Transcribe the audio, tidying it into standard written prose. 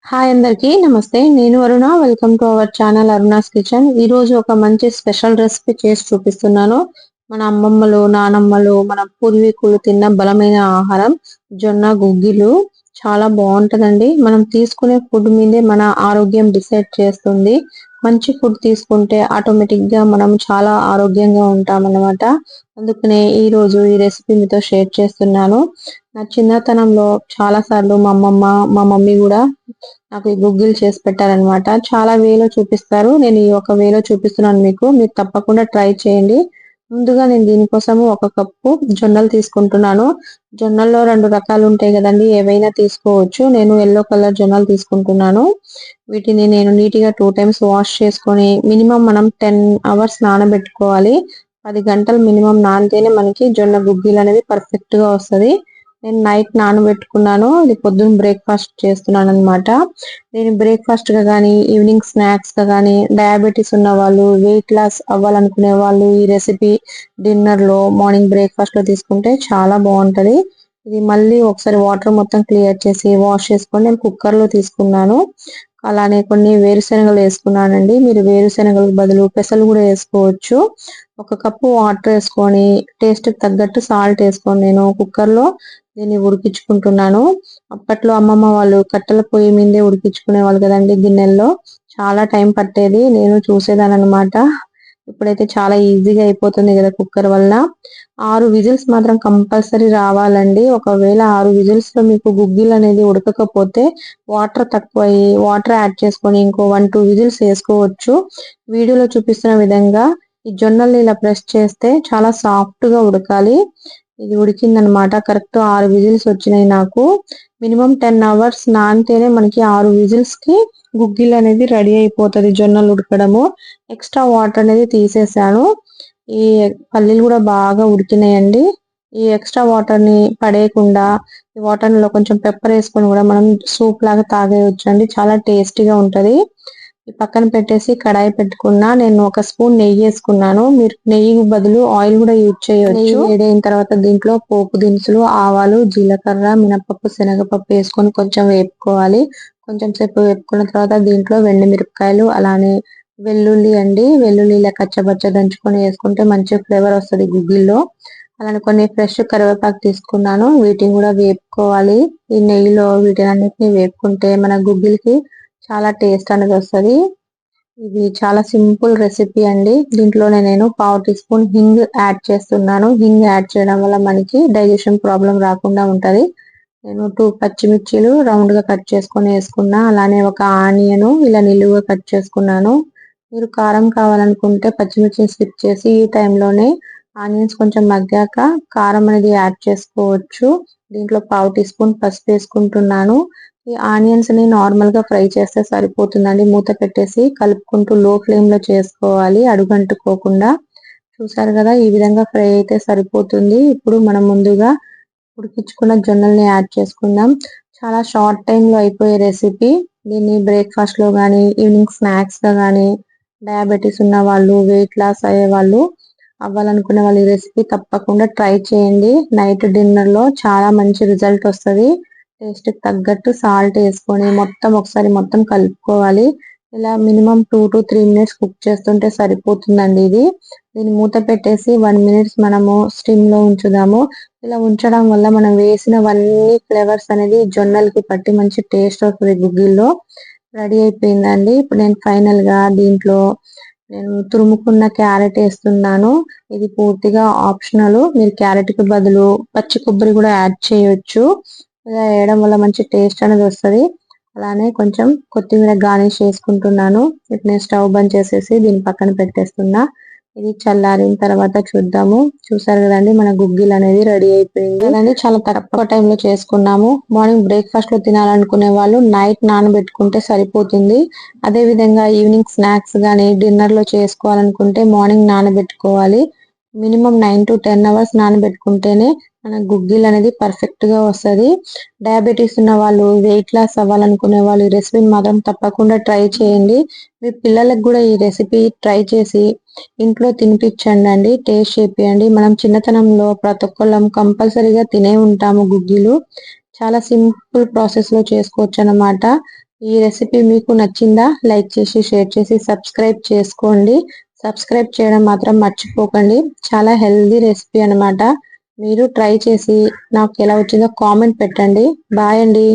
Hi అందరికీ నమస్తే. నేను Aruna. Welcome to our channel Aruna's kitchen. ఈ రోజు ఒక మంచి స్పెషల్ రెసిపీ చేసి చూపిస్తున్నాను. మన అమ్మమ్మలు, నానమ్మలు, మన పూర్వీకులు తిన్న బలమైన ఆహారం జొన్న గుగ్గిలు. చాలా బాగుంటదండి. మనం తీసుకునే ఫుడ్ మీదే మన ఆరోగ్యం డిసైడ్ చేస్తుంది. మంచి ఫుడ్ తీసుకుంటే ఆటోమేటిక్ గా మనం చాలా ఆరోగ్యంగా ఉంటాం అన్నమాట. అందుకనే ఈ రోజు ఈ రెసిపీ మీతో షేర్ చేస్తున్నాను. నా చిన్నతనంలో చాలా సార్లు మా అమ్మమ్మ, మా మమ్మీ కూడా నాకు ఈ గుగ్గిలు చేసి పెట్టారనమాట. చాలా వేలో చూపిస్తారు. నేను ఈ ఒక వేలో చూపిస్తున్నాను మీకు. మీరు తప్పకుండా ట్రై చేయండి. ముందుగా నేను దీనికోసము ఒక కప్పు జొన్నలు తీసుకుంటున్నాను. జొన్నల్లో 2 రకాలు ఉంటాయి కదండి. ఏవైనా తీసుకోవచ్చు. నేను యెల్లో కలర్ జొన్నలు తీసుకుంటున్నాను. వీటిని నేను నీట్‌గా 2 టైమ్స్ వాష్ చేసుకొని మినిమం మనం 10 అవర్స్ నానబెట్టుకోవాలి. 10 గంటలు మినిమం నానితేనే మనకి జొన్న గుగ్గిలు అనేది పర్ఫెక్ట్ గా వస్తది. నేను నైట్ నానబెట్టుకున్నాను. ఇది పొద్దున్న బ్రేక్‌ఫాస్ట్ చేస్తున్నాననమాట. నేను బ్రేక్‌ఫాస్ట్ గా గానీ, ఈవినింగ్ స్నాక్స్ గా గానీ, డయాబెటిస్ ఉన్నవాళ్ళు, వెయిట్ లాస్ అవ్వాలనుకునే వాళ్ళు ఈ రెసిపీ డిన్నర్‌లో, మార్నింగ్ బ్రేక్‌ఫాస్ట్‌లో తీసుకుంటే చాలా బావుంటది. ఇది మళ్ళీ ఒకసారి వాటర్ మొత్తం క్లియర్ చేసి వాష్ చేసుకొని నేను కుక్కర్‌లో తీసుకున్నాను. అలానే కొన్ని వేరుశనగలు వేసుకున్నానండి. మీరు వేరుశనగలకు బదులు పెసలు కూడా వేసుకోవచ్చు. ఒక కప్పు వాటర్ వేసుకొని టేస్ట్‌కి తగ్గట్టు సాల్ట్ వేసుకొని నేను కుక్కర్‌లో దీన్ని ఉడికించుకుంటున్నాను. అప్పట్లో అమ్మమ్మ వాళ్ళు కట్టెల పొయ్యి మీదే ఉడికించుకునేవాళ్ళు కదండీ గిన్నెల్లో. చాలా టైం పట్టేది. నేను చూసేదాన్ననమాట. ఇప్పుడైతే చాలా ఈజీగా అయిపోతుంది కదా కుక్కర్ వల్ల. 6 విజిల్స్ మాత్రం కంపల్సరీ రావాలండి. ఒకవేళ 6 విజిల్స్ లో మీకు గుగ్గిలు అనేది ఉడకకపోతే వాటర్ తక్కువయ్యి వాటర్ యాడ్ చేసుకొని ఇంకో 1, 2 విజిల్స్ వేసుకోవచ్చు. వీడియోలో చూపిస్తున్న విధంగా ఈ జొన్నల్ని ఇలా ప్రెస్ చేస్తే చాలా సాఫ్ట్ గా ఉడకాలి. ఇది ఉడికిందనమాట. కరెక్ట్ 6 విజిల్స్ వచ్చినాయి నాకు. మినిమం 10 అవర్స్ నానితేనే మనకి 6 విజిల్స్ కి గుగ్గిలు అనేది రెడీ అయిపోతది జొన్నలు ఉడకడము. ఎక్స్ట్రా వాటర్ అనేది తీసేసాను. ఈ పల్లీలు కూడా బాగా ఉడికినాయండి. ఈ ఎక్స్ట్రా వాటర్ ని పడేయకుండా ఈ వాటర్ లో కొంచెం పెప్పర్ వేసుకొని కూడా మనం సూప్ లాగా తాగేయొచ్చు అండి. చాలా టేస్టీగా ఉంటది. ఈ పక్కన పెట్టేసి కడాయి పెట్టుకున్నా. నేను ఒక స్పూన్ నెయ్యి వేసుకున్నాను. మీరు నెయ్యి బదులు ఆయిల్ కూడా యూజ్ చేయొచ్చు. నెయ్యి వేడైన తర్వాత దీంట్లో పోపు దినుసులు, ఆవాలు, జీలకర్ర, మినపప్పు, శనగపప్పు వేసుకొని కొంచెం వేపుకోవాలి. కొంచెం సేపు వేపుకున్న తర్వాత దీంట్లో మిరపకాయలు, అలానే వెల్లుల్లి అండి. వెల్లుల్లి ఇలా కచ్చబచ్చ దంచుకొని వేసుకుంటే మంచి ఫ్లేవర్ వస్తుంది గుగ్గిల్లో. అలానే కొన్ని ఫ్రెష్ కరివేపాకు తీసుకున్నాను. వీటిని కూడా వేపుకోవాలి. ఈ నెయ్యిలో వీటినన్నిటిని వేపుకుంటే మన గుగ్గిలకి చాలా టేస్ట్ అనేది వస్తది. ఇది చాలా సింపుల్ రెసిపీ అండి. దీంట్లోనే నేను పావు టీ స్పూన్ హింగ్ యాడ్ చేస్తున్నాను. హింగ్ యాడ్ చేయడం వల్ల మనకి డైజెషన్ ప్రాబ్లం రాకుండా ఉంటది. నేను 2 పచ్చిమిర్చీలు రౌండ్ గా కట్ చేసుకొని వేసుకున్నా. అలానే ఒక ఆనియన్ ఇలా నిలువుగా కట్ చేసుకున్నాను. మీరు కారం కావాలనుకుంటే పచ్చిమిర్చిని స్కిప్ చేసి ఈ టైంలోనే ఆనియన్స్ కొంచెం మగ్గాక కారం అనేది యాడ్ చేసుకోవచ్చు. దీంట్లో పావు టీ స్పూన్ పసుపు వేసుకుంటున్నాను. ఈ ఆనియన్స్ ని నార్మల్ గా ఫ్రై చేస్తే సరిపోతుందండి. మూత పెట్టేసి కలుపుకుంటూ లో ఫ్లేమ్ లో చేసుకోవాలి అడుగంటుకోకుండా. చూసారు కదా, ఈ విధంగా ఫ్రై అయితే సరిపోతుంది. ఇప్పుడు మనం ముందుగా ఉడికించుకున్న జొన్నల్ని యాడ్ చేసుకుందాం. చాలా షార్ట్ టైం లో అయిపోయే రెసిపీ. దీన్ని బ్రేక్ఫాస్ట్ లో గానీ, ఈవినింగ్ స్నాక్స్ గా గానీ, డయాబెటీస్ ఉన్న వాళ్ళు, వెయిట్ లాస్ అయ్యే వాళ్ళు, అవ్వాలనుకునే వాళ్ళు ఈ రెసిపీ తప్పకుండా ట్రై చేయండి. నైట్ డిన్నర్ లో చాలా మంచి రిజల్ట్ వస్తది. టేస్ట్ కి తగ్గట్టు సాల్ట్ వేసుకొని ఒకసారి మొత్తం కలుపుకోవాలి. ఇలా మినిమం 2 to 3 మినిట్స్ కుక్ చేస్తుంటే సరిపోతుందండి ఇది. దీన్ని మూత పెట్టేసి 1 మినిట్స్ మనము స్టిమ్ లో ఉంచుదాము. ఇలా ఉంచడం వల్ల మనం వేసినవన్నీ ఫ్లేవర్స్ అనేది జొన్నలకి పట్టి మంచి టేస్ట్ వస్తుంది గుగ్గిల్లో. రెడీ అయిపోయిందండి. ఇప్పుడు నేను ఫైనల్ గా దీంట్లో నేను తురుముకున్న క్యారెట్ వేస్తున్నాను. ఇది పూర్తిగా ఆప్షనల్. మీరు క్యారెట్ కి బదులు పచ్చి కొబ్బరి కూడా యాడ్ చేయొచ్చు. ఇలా వేయడం వల్ల మంచి టేస్ట్ అనేది వస్తది. అలానే కొంచెం కొత్తిమీర గార్నిష్ చేసుకుంటున్నాను. ఇప్పుడు నేను స్టవ్ బంద్ చేసేసి దీన్ని పక్కన పెట్టేస్తున్నా. ఇది చల్లారిన తర్వాత చూద్దాము. చూసారు కదండి, మన గుగ్గిలు అనేది రెడీ అయిపోయింది కదండి. చాలా తక్కువ టైంలో చేసుకున్నాము. మార్నింగ్ బ్రేక్ఫాస్ట్ లో తినాలనుకునే వాళ్ళు నైట్ నానబెట్టుకుంటే సరిపోతుంది. అదే విధంగా ఈవినింగ్ స్నాక్స్ గానీ, డిన్నర్ లో చేసుకోవాలనుకుంటే మార్నింగ్ నానబెట్టుకోవాలి. మినిమం 9 to 10 అవర్స్ నానబెట్టుకుంటేనే మన గుగ్గిలు అనేది పర్ఫెక్ట్ గా వస్తది. డయాబెటీస్ ఉన్న వాళ్ళు, వెయిట్ లాస్ అవ్వాలనుకునే వాళ్ళు ఈ రెసిపీని మాత్రం తప్పకుండా ట్రై చేయండి. మీ పిల్లలకు కూడా ఈ రెసిపీ ట్రై చేసి ఇంట్లో తినిపించండి అండి. టేస్ట్ చేపియండి. మనం చిన్నతనంలో ప్రతి ఒక్కళ్ళం కంపల్సరీగా తినే ఉంటాము గుగ్గిలు. చాలా సింపుల్ ప్రాసెస్ లో చేసుకోవచ్చు అన్నమాట. ఈ రెసిపీ మీకు నచ్చిందా? లైక్ చేసి షేర్ చేసి సబ్స్క్రైబ్ చేసుకోండి. సబ్స్క్రైబ్ చేయడం మాత్రం మర్చిపోకండి. చాలా హెల్దీ రెసిపీ అన్నమాట. మీరు ట్రై చేసి నాకు ఎలా వచ్చిందో కామెంట్ పెట్టండి. బాయ్ అండి.